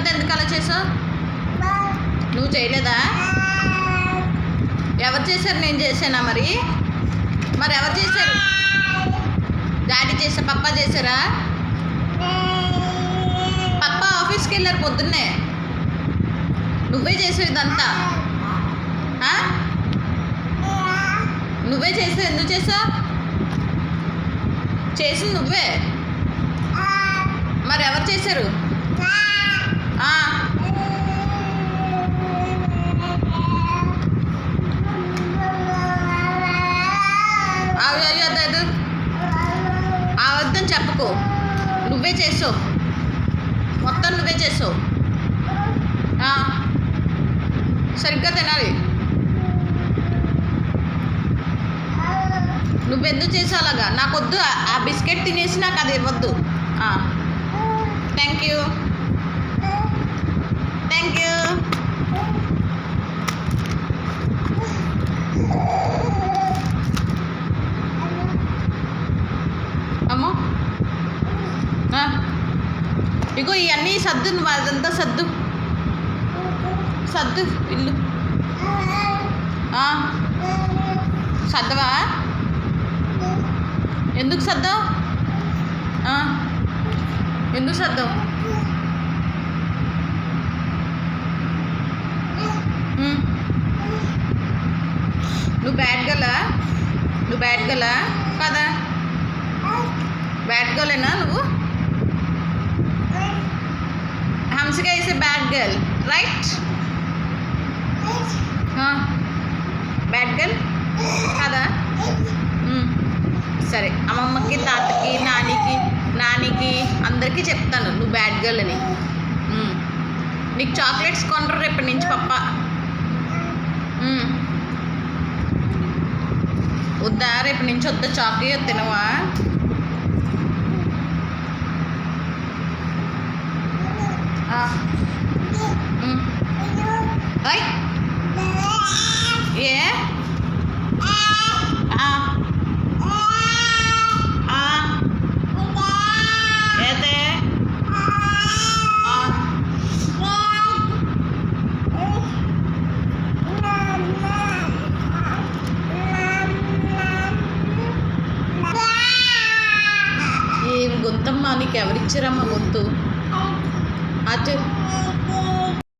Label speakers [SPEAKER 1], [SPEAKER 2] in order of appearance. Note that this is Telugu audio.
[SPEAKER 1] సర్దు ఎందుకు అలా చేసావు? నువ్వు చేయలేదా? ఎవరు చేశారు? నేను చేశానా? మరి ఎవరు చేశారు? డాడీ చేశారు, పప్పా చేశారా? పప్పా ఆఫీస్కి వెళ్ళారు పొద్దున్నే. నువ్వే చేసావు ఇదంతా? నువ్వే చేసావు. ఎందుకు చేసావు? చేసింది నువ్వే. మరి ఎవరు చేశారు? అయ్యో అదే అవద్దని చెప్పకు. నువ్వే చేసావు, మొత్తం నువ్వే చేసావు. సరిగ్గా తినాలి. నువ్వెందుకు చేసావు అలాగా? నాకు వద్దు. ఆ బిస్కెట్ తినేసి నాకు అది ఇవ్వద్దు. Thank you. Thank you. అమ్మో ఇగో ఇవన్నీ సర్దు. నువ్వు అదంతా సర్దు ఇల్లు సర్దవా? ఎందుకు సర్దావు? ఎందుకు సర్దావు? నువ్వు బ్యాడ్ గర్లా కదా? బ్యాడ్ గర్లేనా నువ్వు? Hansika is a bad girl, right? Bad girl కదా? సరే, అమ్మమ్మకి, తాతకి, నానికి అందరికీ చెప్తాను నువ్వు బ్యాడ్ గర్ల్ అని. నీకు చాక్లెట్స్ కొనరు రేపటి నుంచి పప్ప. వద్దా? రేపటి నుంచి వద్దా చాక్లెట్? తినవా? ఏ ఏం గొంతమ్మా? నీకు ఎవరిచ్చారమ్మా గొంతు? అచ్చు